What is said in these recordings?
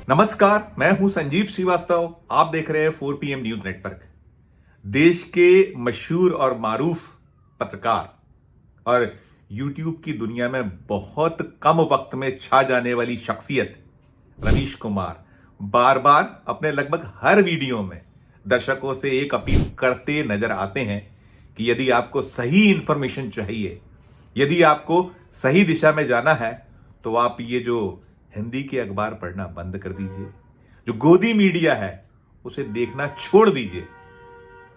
नमस्कार, मैं हूं संजीव श्रीवास्तव। आप देख रहे हैं 4 PM न्यूज नेटवर्क। देश के मशहूर और मारूफ पत्रकार और यूट्यूब की दुनिया में बहुत कम वक्त में छा जाने वाली शख्सियत रवीश कुमार बार बार अपने लगभग हर वीडियो में दर्शकों से एक अपील करते नजर आते हैं कि यदि आपको सही इंफॉर्मेशन चाहिए, यदि आपको सही दिशा में जाना है, तो आप ये जो हिंदी के अखबार पढ़ना बंद कर दीजिए, जो गोदी मीडिया है उसे देखना छोड़ दीजिए।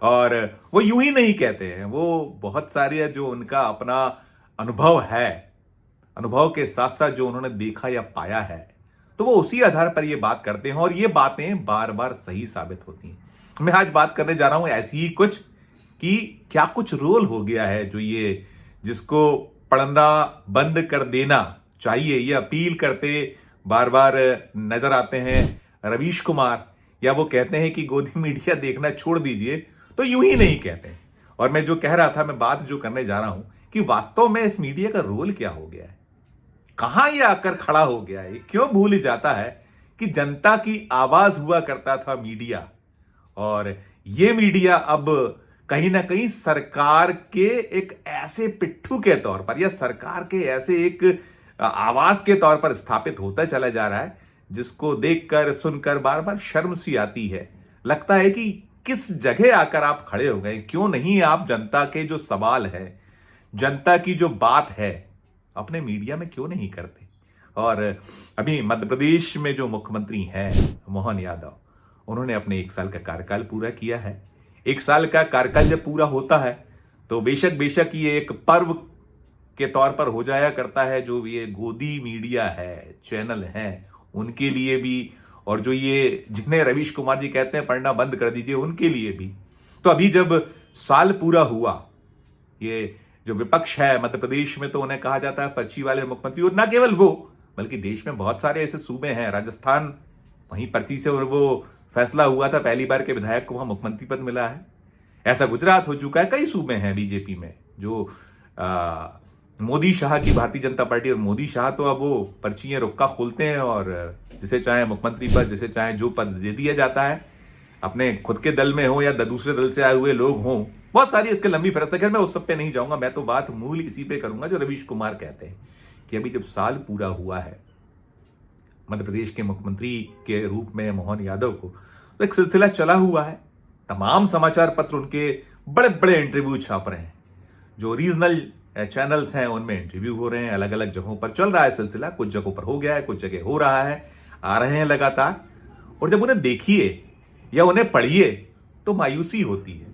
और वो यूं ही नहीं कहते हैं, वो बहुत सारे जो उनका अपना अनुभव है, अनुभव के साथ साथ जो उन्होंने देखा या पाया है, तो वो उसी आधार पर ये बात करते हैं और ये बातें बार बार सही साबित होती हैं। मैं आज बात करने जा रहा हूं ऐसी ही कुछ कि क्या कुछ रोल हो गया है जो ये जिसको पढ़ना बंद कर देना चाहिए, ये अपील करते बार बार नजर आते हैं रवीश कुमार, या वो कहते हैं कि गोदी मीडिया देखना छोड़ दीजिए, तो यूं ही नहीं कहते। और मैं जो कह रहा था, मैं बात जो करने जा रहा हूं कि वास्तव में इस मीडिया का रोल क्या हो गया है, कहां ये आकर खड़ा हो गया है, क्यों भूल जाता है कि जनता की आवाज हुआ करता था मीडिया, और ये मीडिया अब कहीं ना कहीं सरकार के एक ऐसे पिट्ठू के तौर पर या सरकार के ऐसे एक आवाज के तौर पर स्थापित होता चला जा रहा है, जिसको देखकर सुनकर बार बार शर्म सी आती है। लगता है कि किस जगह आकर आप खड़े हो गए, क्यों नहीं आप जनता के जो सवाल है, जनता की जो बात है, अपने मीडिया में क्यों नहीं करते। और अभी मध्य प्रदेश में जो मुख्यमंत्री हैं मोहन यादव, उन्होंने अपने 1 साल का कार्यकाल पूरा किया है। 1 साल का कार्यकाल जब पूरा होता है तो बेशक बेशक ये एक पर्व के तौर पर हो जाया करता है, जो ये गोदी मीडिया है, चैनल हैं, उनके लिए भी, और जो ये जिन्हें रवीश कुमार जी कहते हैं पढ़ना बंद कर दीजिए, उनके लिए भी। तो अभी जब साल पूरा हुआ, ये जो विपक्ष है मध्य प्रदेश में, तो उन्हें कहा जाता है पर्ची वाले मुख्यमंत्री, और ना केवल वो बल्कि देश में बहुत सारे ऐसे सूबे हैं, राजस्थान, वहीं पर्ची से वो फैसला हुआ था, पहली बार के विधायक को वहां मुख्यमंत्री पद मिला है। ऐसा गुजरात हो चुका है, कई सूबे हैं बीजेपी में जो मोदी शाह की भारतीय जनता पार्टी, और मोदी शाह तो अब वो पर्चियां रुक्का खोलते हैं और जिसे चाहे मुख्यमंत्री पद, जिसे चाहे जो पद दे दिया जाता है, अपने खुद के दल में हो या दूसरे दल से आए हुए लोग हों। बहुत सारी इसके लंबी फहरिस्त है, मैं उस सब पे नहीं जाऊंगा। मैं तो बात मूल इसी पे करूंगा जो रवीश कुमार कहते हैं कि अभी जब साल पूरा हुआ है मध्य प्रदेश के मुख्यमंत्री के रूप में मोहन यादव को, तो एक सिलसिला चला हुआ है। तमाम समाचार पत्र उनके बड़े बड़े इंटरव्यू छाप रहे हैं, जो रीजनल चैनल्स हैं उनमें इंटरव्यू हो रहे हैं, अलग अलग जगहों पर चल रहा है सिलसिला। कुछ जगहों पर हो गया है, कुछ जगह हो रहा है, आ रहे हैं लगातार। और जब उन्हें देखिए या उन्हें पढ़िए तो मायूसी होती है।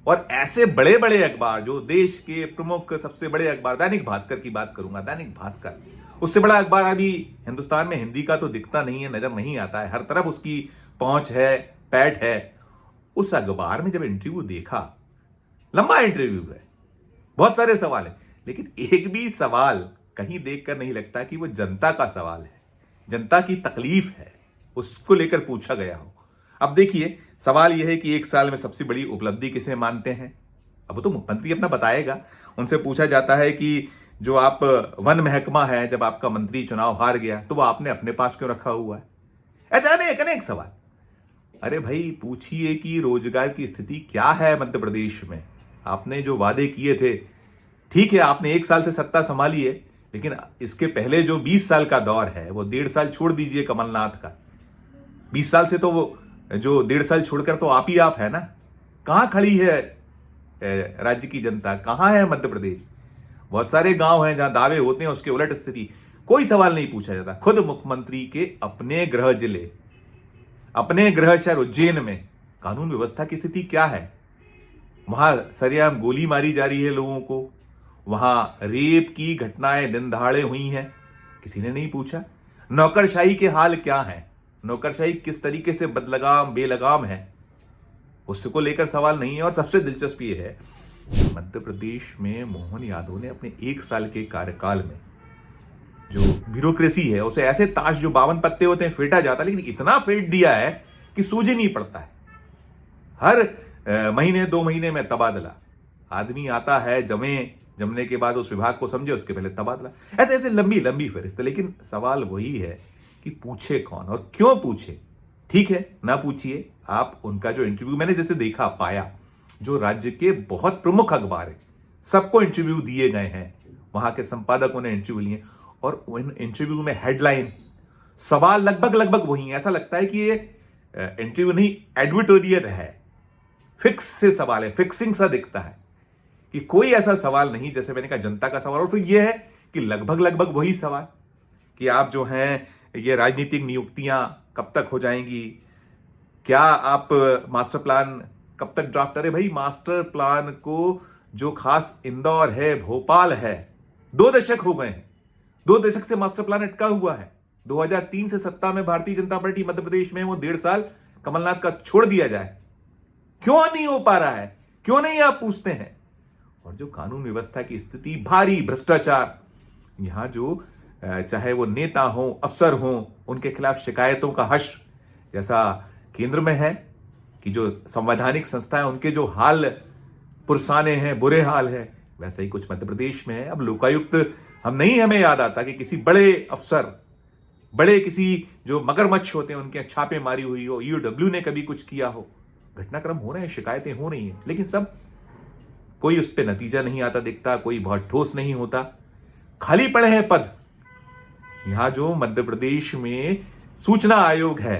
और ऐसे बड़े बड़े अखबार, जो देश के प्रमुख सबसे बड़े अखबार, दैनिक भास्कर की बात करूंगा, दैनिक भास्कर, उससे बड़ा अखबार अभी हिंदुस्तान में हिंदी का तो दिखता नहीं है, नजर नहीं आता है, हर तरफ उसकी पहुंच है, पैठ है। उस अखबार में जब इंटरव्यू देखा, लंबा इंटरव्यू है, बहुत सारे सवाल हैं, लेकिन एक भी सवाल कहीं देखकर नहीं लगता कि वो जनता का सवाल है, जनता की तकलीफ है, उसको लेकर पूछा गया हो। अब देखिए, सवाल यह है कि 1 साल में सबसे बड़ी उपलब्धि किसे मानते हैं। अब तो मुख्यमंत्री अपना बताएगा। उनसे पूछा जाता है कि जो आप वन महकमा है, जब आपका मंत्री चुनाव हार गया तो वो आपने अपने पास क्यों रखा हुआ है। ऐसा अनेक अनेक सवाल। अरे भाई, पूछिए कि रोजगार की स्थिति क्या है मध्य प्रदेश में। आपने जो वादे किए थे, ठीक है, आपने 1 साल से सत्ता संभाली है, लेकिन इसके पहले जो 20 साल का दौर है, वो 1.5 साल छोड़ दीजिए कमलनाथ का। 20 साल से तो वो जो 1.5 साल छोड़कर तो आप ही आप है ना। कहां खड़ी है राज्य की जनता, कहां है मध्य प्रदेश। बहुत सारे गांव हैं जहां दावे होते हैं, उसके उलट स्थिति, कोई सवाल नहीं पूछा जाता। खुद मुख्यमंत्री के अपने गृह जिले, अपने गृह शहर उज्जैन में कानून व्यवस्था की स्थिति क्या है। वहां सरेआम गोली मारी जा रही है लोगों को, वहां रेप की घटनाएं दिन दहाड़े हुई हैं, किसी ने नहीं पूछा। नौकरशाही के हाल क्या है, नौकरशाही किस तरीके से बदलगाम बेलगाम है, उसको लेकर सवाल नहीं है। और सबसे दिलचस्प ये है, मध्य प्रदेश में मोहन यादव ने अपने 1 साल के कार्यकाल में जो ब्यूरोक्रेसी है उसे ऐसे ताश जो 52 पत्ते होते हैं फेंटा जाता है, लेकिन इतना फेंट दिया है कि सूझ ही नहीं पड़ता है। हर महीने 2 महीने में तबादला, आदमी आता है, जमने के बाद उस विभाग को समझे, उसके पहले तबादला, ऐसे ऐसे लंबी लंबी फहरिस्त। लेकिन सवाल वही है कि पूछे कौन और क्यों पूछे। ठीक है, ना पूछिए। आप उनका जो इंटरव्यू मैंने जैसे देखा पाया, जो राज्य के बहुत प्रमुख अखबार है सबको इंटरव्यू दिए गए हैं, वहां के संपादकों ने इंटरव्यू लिए और उन इंटरव्यू में हेडलाइन सवाल लगभग लगभग वही है। ऐसा लगता है कि ये इंटरव्यू नहीं एडवर्टोरियल है, फिक्स से सवाल है, फिक्सिंग सा दिखता है कि कोई ऐसा सवाल नहीं जैसे मैंने कहा जनता का सवाल। और फिर यह है कि लगभग लगभग वही सवाल कि आप जो हैं ये राजनीतिक नियुक्तियां कब तक हो जाएंगी, क्या आप मास्टर प्लान कब तक ड्राफ्ट। अरे भाई, मास्टर प्लान को जो खास इंदौर है, भोपाल है, 2 दशक हो गए हैं, 2 दशक से मास्टर प्लान अटका हुआ है। 2003 से सत्ता में भारतीय जनता पार्टी मध्य प्रदेश में, वो 1.5 साल कमलनाथ का छोड़ दिया जाए, क्यों नहीं हो पा रहा है, क्यों नहीं आप पूछते हैं। और जो कानून व्यवस्था की स्थिति, भारी भ्रष्टाचार, यहां जो चाहे वो नेता हो, अफसर हो, उनके खिलाफ शिकायतों का हश्र जैसा केंद्र में है कि जो संवैधानिक संस्थाएं उनके जो हाल पुरसाने हैं, बुरे हाल है, वैसा ही कुछ मध्य प्रदेश में है। अब लोकायुक्त हमें याद आता कि किसी बड़े अफसर, बड़े किसी जो मगरमच्छ होते हैं उनके छापे मारी हुई हो, ईओडब्ल्यू ने कभी कुछ किया हो, घटनाक्रम हो रहे हैं, शिकायतें हो रही हैं, लेकिन सब कोई उस पर नतीजा नहीं आता दिखता, कोई बहुत ठोस नहीं होता, खाली पड़े हैं पद। यहां जो मध्य प्रदेश में सूचना आयोग है,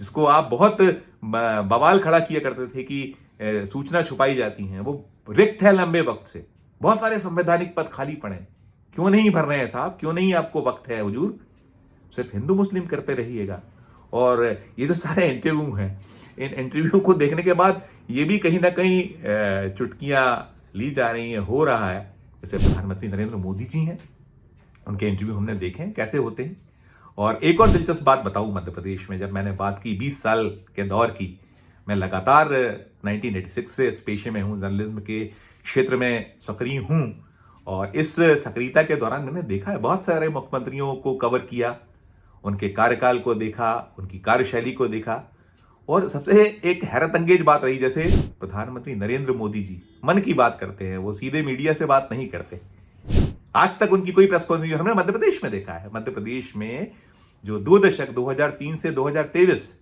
जिसको आप बहुत बवाल खड़ा किया करते थे कि सूचना छुपाई जाती है, वो रिक्त है लंबे वक्त से। बहुत सारे संवैधानिक पद खाली पड़े, क्यों नहीं भर रहे हैं साहब, क्यों नहीं आपको वक्त है हुजूर, सिर्फ हिंदू मुस्लिम करते रहिएगा। और ये जो सारे इंटरव्यू हैं, इन इंटरव्यू को देखने के बाद ये भी कहीं ना कहीं चुटकियां ली जा रही हैं, हो रहा है। जैसे प्रधानमंत्री नरेंद्र मोदी जी हैं, उनके इंटरव्यू हमने देखे हैं कैसे होते हैं। और एक और दिलचस्प बात बताऊं, मध्य प्रदेश में जब मैंने बात की 20 साल के दौर की, मैं लगातार 1986 से इस पेशे में हूं, जर्नलिज्म के क्षेत्र में सक्रिय हूं। और इस सक्रियता के दौरान मैंने देखा है, बहुत सारे मुख्यमंत्रियों को कवर किया, उनके कार्यकाल को देखा, उनकी कार्यशैली को देखा। और सबसे एक हैरत अंगेज बात रही, जैसे प्रधानमंत्री नरेंद्र मोदी जी मन की बात करते हैं, वो सीधे मीडिया से बात नहीं करते। आज तक उनकी कोई प्रेस कॉन्फ्रेंस हमने मध्य प्रदेश में देखा है। मध्य प्रदेश में जो 2 दशक 2003 से 2023,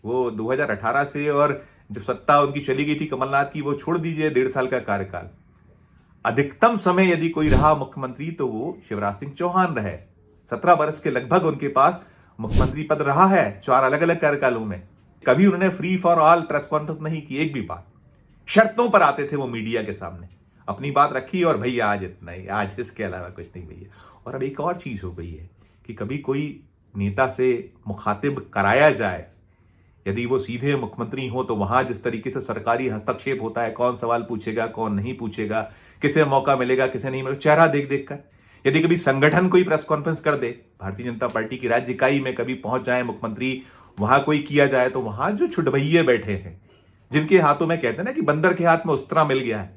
वो 2018 से, और जब सत्ता उनकी चली गई थी कमलनाथ की, वो छोड़ दीजिए 1.5 साल का कार्यकाल, अधिकतम समय यदि कोई रहा मुख्यमंत्री तो वो शिवराज सिंह चौहान रहे। 17 वर्ष के लगभग उनके पास मुख्यमंत्री पद रहा है 4 अलग अलग कार्यकालों में। कभी उन्होंने free for all press conference नहीं की, एक भी बार। शर्तों पर आते थे वो मीडिया के सामने, अपनी बात रखी और भैया आज इतना ही, आज इसके अलावा कुछ नहीं भैया। और अब एक और चीज हो गई है कि कभी कोई नेता से मुखातिब कराया जाए, यदि वो सीधे मुख्यमंत्री हो, तो वहां जिस तरीके से सरकारी हस्तक्षेप होता है, कौन सवाल पूछेगा, कौन नहीं पूछेगा, किसे मौका मिलेगा, किसे नहीं मिलेगा, चेहरा देख देख कर। यदि कभी संगठन कोई प्रेस कॉन्फ्रेंस कर दे, भारतीय जनता पार्टी की राज्य इकाई में कभी पहुंच जाए मुख्यमंत्री, वहां कोई किया जाए, तो वहां जो छुटभैये बैठे हैं, जिनके हाथों में कहते हैं ना कि बंदर के हाथ में उस्तरा मिल गया है,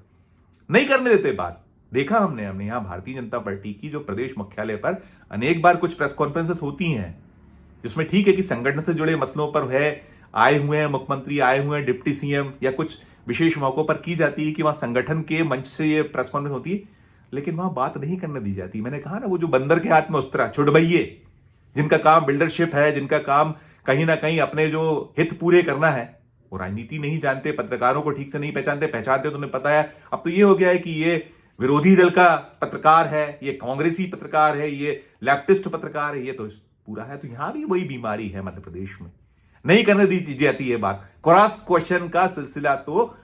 नहीं करने देते बात। देखा हमने यहां भारतीय जनता पार्टी की जो प्रदेश मुख्यालय पर अनेक बार कुछ प्रेस कॉन्फ्रेंसेस होती हैं, जिसमें ठीक है कि संगठन से जुड़े मसलों पर है, आए हुए हैं मुख्यमंत्री, आए हुए हैं डिप्टी सीएम, या कुछ विशेष मौकों पर की जाती है कि वहां संगठन के मंच से ये प्रेस कॉन्फ्रेंस होती है, लेकिन वहां बात नहीं करने दी जाती। मैंने कहा ना, वो जो बंदर के हाथ में उस्तरा, छुटभैये, जिनका काम बिल्डरशिप है, जिनका काम कहीं ना कहीं अपने जो हित पूरे करना है, वो राजनीति नहीं जानते, पत्रकारों को ठीक से नहीं पहचानते तो उन्हें पता है। अब तो ये हो गया है कि ये विरोधी दल का पत्रकार है, ये कांग्रेसी पत्रकार है, ये लेफ्टिस्ट पत्रकार है, ये तो पूरा है। तो यहां भी वही बीमारी है मध्य प्रदेश में, नहीं करने दी जाती है बात। क्रॉस क्वेश्चन का सिलसिला तो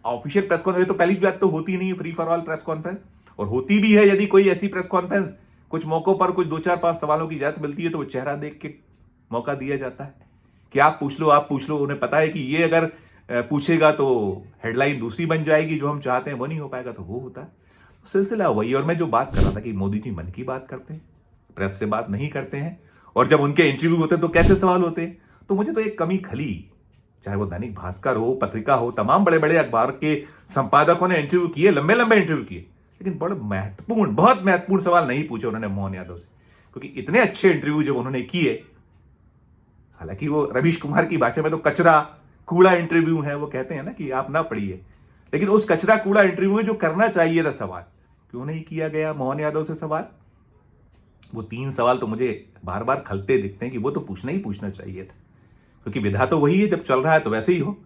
ऑफिशियल प्रेस कॉन्फ्रेंस तो पहली बात तो होती नहीं, free for all press conference. और होती भी है, यदि कोई ऐसी प्रेस कॉन्फ्रेंस कुछ मौकों पर कुछ 2-4-5 सवालों की इजाजत मिलती है, तो वो चेहरा देख के मौका दिया जाता है कि आप पूछ लो। उन्हें पता है कि ये अगर पूछेगा तो हेडलाइन दूसरी बन जाएगी, जो हम चाहते हैं वो नहीं हो पाएगा, तो वो होता है। तो सिलसिला वही। और मैं जो बात कर रहा था कि मोदी जी मन की बात करते हैं, प्रेस से बात नहीं करते हैं, और जब उनके इंटरव्यू होते हैं तो कैसे सवाल होते हैं। तो मुझे तो एक कमी खली, चाहे वो दैनिक भास्कर हो, पत्रिका हो, तमाम बड़े बड़े अखबार के संपादकों ने इंटरव्यू किए, लंबे लंबे इंटरव्यू किए, लेकिन बड़े महत्वपूर्ण, बहुत महत्वपूर्ण सवाल नहीं पूछे उन्होंने मोहन यादव से। क्योंकि इतने अच्छे इंटरव्यू जब उन्होंने किए, हालांकि वो रवीश कुमार की भाषा में तो कचरा कूड़ा इंटरव्यू है, वो कहते हैं ना कि आप ना पढ़िए, लेकिन उस कचरा कूड़ा इंटरव्यू में जो करना चाहिए था सवाल, क्यों नहीं किया गया मोहन यादव से सवाल। वो 3 सवाल तो मुझे बार बार खलते दिखते हैं कि वो तो पूछना ही पूछना चाहिए था, क्योंकि विधा तो वही है, जब चल रहा है तो वैसे ही हो।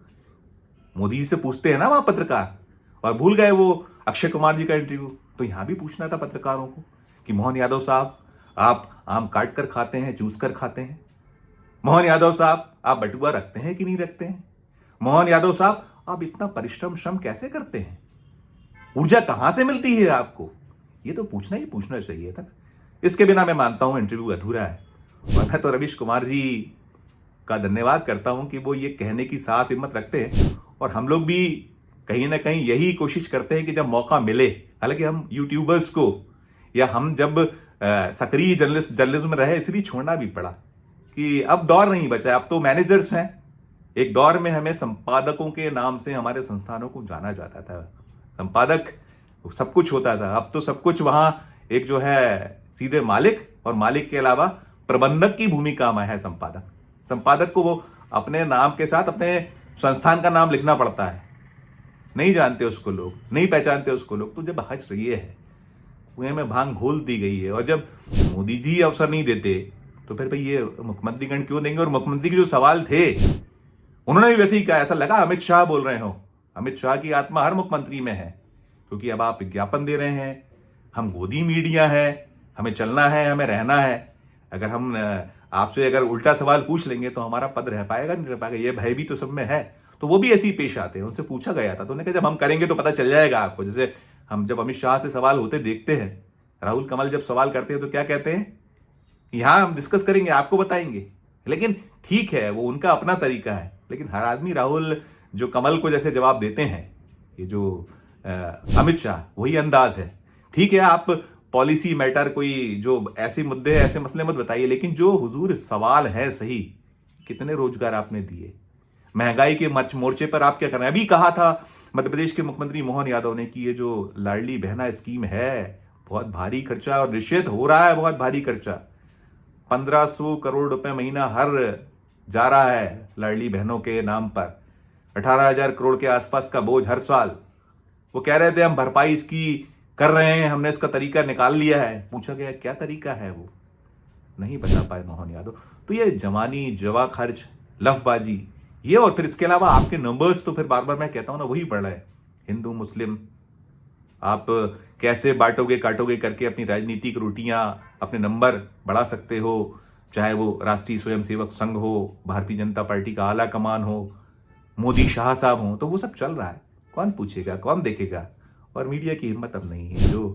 मोदी जी से पूछते हैं ना वहां पत्रकार, और भूल गए वो अक्षय कुमार जी का इंटरव्यू। तो यहां भी पूछना था पत्रकारों को कि मोहन यादव साहब, आप आम काट कर खाते हैं, चूस कर खाते हैं? मोहन यादव साहब, आप बटुआ रखते हैं कि नहीं रखते हैं? मोहन यादव साहब, आप इतना परिश्रम श्रम कैसे करते हैं? ऊर्जा कहां से मिलती है आपको? ये तो पूछना ही पूछना चाहिए था। इसके बिना मैं मानता हूं इंटरव्यू अधूरा है। और मैं तो रवीश कुमार जी का धन्यवाद करता हूं कि वो ये कहने की साहस हिम्मत रखते हैं, और हम लोग भी कहीं ना कहीं यही कोशिश करते हैं कि जब मौका मिले, हालांकि हम यूट्यूबर्स को, या हम जब सक्रिय जर्नलिज्म में रहे, इसलिए छोड़ना भी पड़ा कि अब दौर नहीं बचा, अब तो मैनेजर्स हैं। एक दौर में हमें संपादकों के नाम से हमारे संस्थानों को जाना जाता था, संपादक सब कुछ होता था। अब तो सब कुछ वहां एक जो है सीधे मालिक, और मालिक के अलावा प्रबंधक की भूमिका में है संपादक। संपादक को वो अपने नाम के साथ अपने संस्थान का नाम लिखना पड़ता है। नहीं जानते उसको लोग, नहीं पहचानते उसको लोग, तो जब हंस रही है, कुएं में भांग घोल दी गई है, और जब मोदी जी अवसर नहीं देते तो फिर भाई ये मुख्यमंत्री गण क्यों देंगे? और मुख्यमंत्री के जो सवाल थे, उन्होंने भी वैसे ही कहा, ऐसा लगा अमित शाह बोल रहे हो। अमित शाह की आत्मा हर मुख्यमंत्री में है, क्योंकि अब आप विज्ञापन दे रहे हैं, हम गोदी मीडिया है, हमें चलना है, हमें रहना है। अगर हम आपसे अगर उल्टा सवाल पूछ लेंगे तो हमारा पद रह पाएगा नहीं रह पाएगा, ये भय भी तो सब में है। तो वो भी ऐसे ही पेश आते हैं। उनसे पूछा गया था तो उन्होंने कहा जब हम करेंगे तो पता चल जाएगा आपको। जैसे हम जब अमित शाह से सवाल होते देखते हैं, राहुल कमल जब सवाल करते हैं तो क्या कहते हैं, यहां हम डिस्कस करेंगे, आपको बताएंगे। लेकिन ठीक है, वो उनका अपना तरीका है, लेकिन हर आदमी राहुल जो कमल को जैसे जवाब देते हैं, ये जो अमित शाह, वही अंदाज है। ठीक है, आप पॉलिसी मैटर कोई जो ऐसे मुद्दे ऐसे मसले मत बताइए, लेकिन जो हुजूर सवाल है सही, कितने रोजगार आपने दिए, महंगाई के मोर्चे पर आप क्या कर रहे हैं? अभी कहा था मध्य प्रदेश के मुख्यमंत्री मोहन यादव ने कि ये जो लाडली बहना स्कीम है, बहुत भारी खर्चा और निषेध हो रहा है, बहुत भारी खर्चा। 1500 करोड़ रुपए महीना हर जा रहा है लाडली बहनों के नाम पर, 18,000 करोड़ के आसपास का बोझ हर साल। वो कह रहे थे हम भरपाई इसकी कर रहे हैं, हमने इसका तरीका निकाल लिया है। पूछा गया क्या तरीका है, वो नहीं बता पाए मोहन यादव। तो ये जवानी, जवा खर्च, लफबाजी, ये, और फिर इसके अलावा आपके नंबर्स तो फिर बार बार मैं कहता हूं ना, वही पड़ रहे हैं। हिंदू मुस्लिम आप कैसे बांटोगे काटोगे करके अपनी राजनीतिक रोटियां, अपने नंबर बढ़ा सकते हो, चाहे वो राष्ट्रीय स्वयंसेवक संघ हो, भारतीय जनता पार्टी का आला कमान हो, मोदी शाह साहब हो, तो वो सब चल रहा है। कौन पूछेगा, कौन देखेगा? और मीडिया की हिम्मत अब नहीं है। जो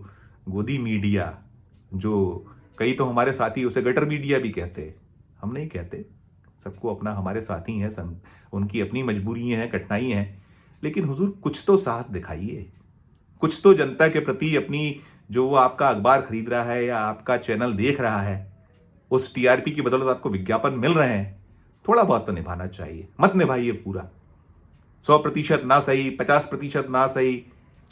गोदी मीडिया, जो कई तो हमारे साथी उसे गटर मीडिया भी कहते हैं, हम नहीं कहते, सबको अपना हमारे साथी हैं, उनकी अपनी मजबूरी हैं, कठिनाई हैं, लेकिन हुजूर कुछ तो साहस दिखाइए, कुछ तो जनता के प्रति अपनी, जो वो आपका अखबार खरीद रहा है या आपका चैनल देख रहा है, उस टीआरपी की बदौलत आपको विज्ञापन मिल रहे हैं, थोड़ा बहुत तो निभाना चाहिए। मत निभाइए पूरा, 100% ना सही, 50% ना सही,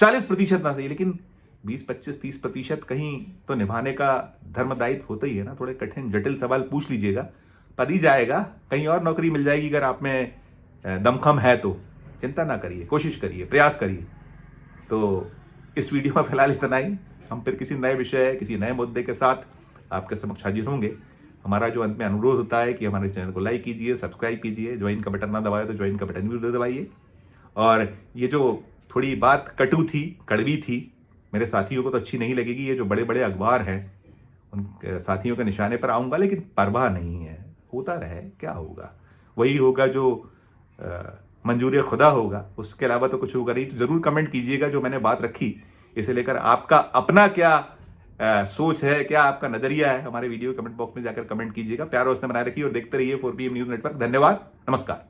40% ना सही, लेकिन 20, 25, 30% कहीं तो निभाने का धर्म दायित्व होता ही है ना। थोड़े कठिन जटिल सवाल पूछ लीजिएगा, पद ही जाएगा, कहीं और नौकरी मिल जाएगी। अगर आप में दमखम है तो चिंता ना करिए, कोशिश करिए, प्रयास करिए। तो इस वीडियो में फिलहाल इतना ही। हम फिर किसी नए विषय, किसी नए मुद्दे के साथ आपके समक्ष हाजिर होंगे। हमारा जो अंत में अनुरोध होता है कि हमारे चैनल को लाइक कीजिए, सब्सक्राइब कीजिए, ज्वाइन का बटन ना दबाए तो ज्वाइन का बटन भी दबाइए। और ये जो थोड़ी बात कटु थी, कड़वी थी, मेरे साथियों को तो अच्छी नहीं लगेगी। ये जो बड़े बड़े अखबार हैं, उन साथियों के निशाने पर आऊँगा, लेकिन परवाह नहीं है, होता रहे, क्या होगा, वही होगा जो मंजूर खुदा होगा, उसके अलावा तो कुछ होगा नहीं। तो ज़रूर कमेंट कीजिएगा जो मैंने बात रखी, इसे लेकर आपका अपना क्या सोच है, क्या आपका नजरिया है, हमारे वीडियो कमेंट बॉक्स में जाकर कमेंट कीजिएगा। प्यार और स्नेह बनाए रखिए और देखते रहिए 4PM न्यूज़ नेटवर्क। धन्यवाद, नमस्कार।